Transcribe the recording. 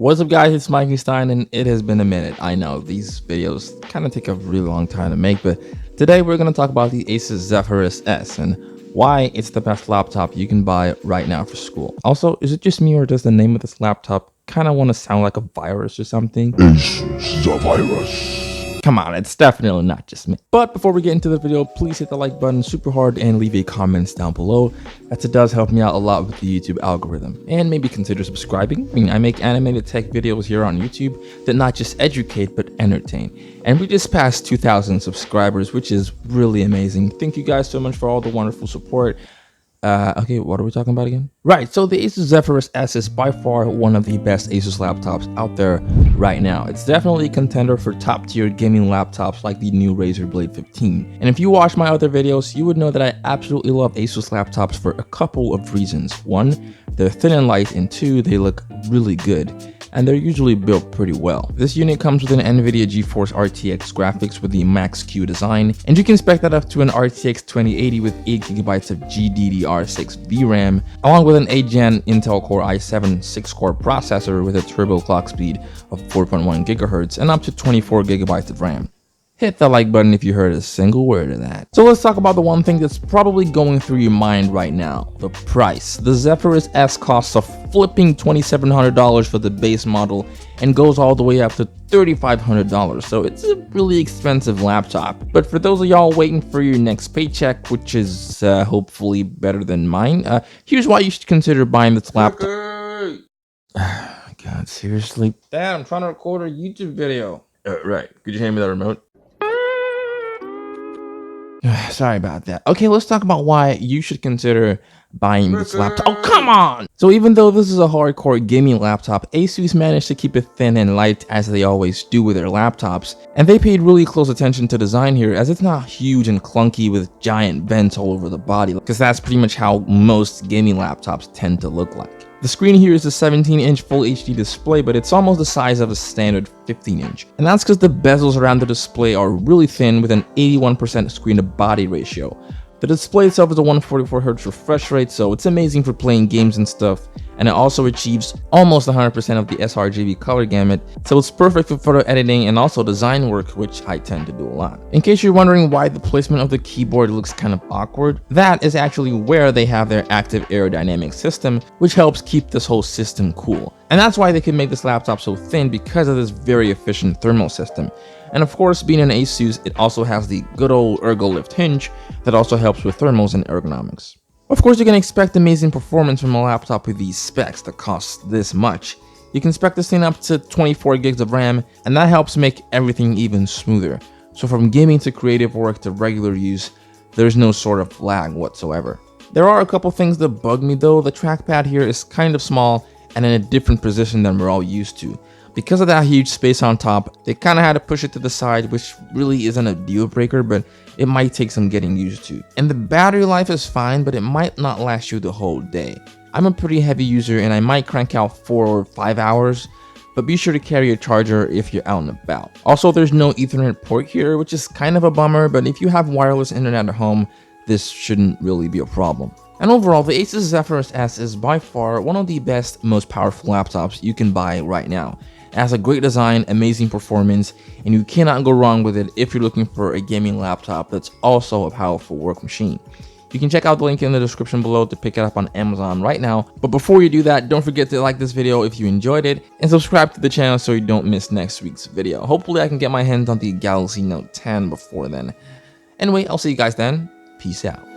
What's up guys, it's Mikenstein and it has been a minute. I know these videos kind of take a really long time to make, but today we're going to talk about the Asus Zephyrus S and why it's the best laptop you can buy right now for school. Also, is it just me or does the name of this laptop kind of want to sound like a virus or something? Asus Zephyrus. Come on, it's definitely not just me. But before we get into the video, please hit the like button super hard and leave a comment down below, as it does help me out a lot with the YouTube algorithm. And maybe consider subscribing. I mean, I make animated tech videos here on YouTube that not just educate, but entertain. And we just passed 2,000 subscribers, which is really amazing. Thank you guys so much for all the wonderful support. Okay, what are we talking about again? Right, so the Asus Zephyrus S is by far one of the best Asus laptops out there right now. It's definitely a contender for top tier gaming laptops like the new Razer Blade 15. And if you watch my other videos, you would know that I absolutely love Asus laptops for a couple of reasons. One, they're thin and light, and two, they look really good. And they're usually built pretty well. This unit comes with an NVIDIA GeForce RTX graphics with the Max-Q design, and you can spec that up to an RTX 2080 with 8GB of GDDR6 VRAM, along with an 8th-gen Intel Core i7 6-core processor with a turbo clock speed of 4.1 GHz and up to 24GB of RAM. Hit the like button if you heard a single word of that. So let's talk about the one thing that's probably going through your mind right now, the price. The Zephyrus S costs a flipping $2,700 for the base model and goes all the way up to $3,500, so it's a really expensive laptop. But for those of y'all waiting for your next paycheck, which is hopefully better than mine, here's why you should consider buying this laptop. God, seriously? Damn, I'm trying to record a YouTube video. Right, could you hand me that remote? Sorry about that. Okay, let's talk about why you should consider buying this laptop. Oh, come on! So even though this is a hardcore gaming laptop, Asus managed to keep it thin and light as they always do with their laptops. And they paid really close attention to design here, as it's not huge and clunky with giant vents all over the body, because that's pretty much how most gaming laptops tend to look like. The screen here is a 17-inch Full HD display, but it's almost the size of a standard 15-inch. And that's because the bezels around the display are really thin with an 81% screen-to-body ratio. The display itself is a 144Hz refresh rate, so it's amazing for playing games and stuff, and it also achieves almost 100% of the sRGB color gamut, so it's perfect for photo editing and also design work, which I tend to do a lot. In case you're wondering why the placement of the keyboard looks kind of awkward, that is actually where they have their active aerodynamic system, which helps keep this whole system cool. And that's why they can make this laptop so thin, because of this very efficient thermal system. And of course, being an Asus, it also has the good old ErgoLift hinge that also helps with thermals and ergonomics. Of course, you can expect amazing performance from a laptop with these specs that cost this much. You can spec this thing up to 24 gigs of RAM, and that helps make everything even smoother. So from gaming to creative work to regular use, there's no sort of lag whatsoever. There are a couple things that bug me though. The trackpad here is kind of small and in a different position than we're all used to. Because of that huge space on top, they kind of had to push it to the side, which really isn't a deal breaker, but it might take some getting used to. And the battery life is fine, but it might not last you the whole day. I'm a pretty heavy user and I might crank out 4 or 5 hours, but be sure to carry a charger if you're out and about. Also, there's no Ethernet port here, which is kind of a bummer, but if you have wireless internet at home, this shouldn't really be a problem. And overall, the Asus Zephyrus S is by far one of the best, most powerful laptops you can buy right now. It has a great design, amazing performance, and you cannot go wrong with it if you're looking for a gaming laptop that's also a powerful work machine. You can check out the link in the description below to pick it up on Amazon right now. But before you do that, don't forget to like this video if you enjoyed it, and subscribe to the channel so you don't miss next week's video. Hopefully I can get my hands on the Galaxy Note 10 before then. Anyway, I'll see you guys then. Peace out.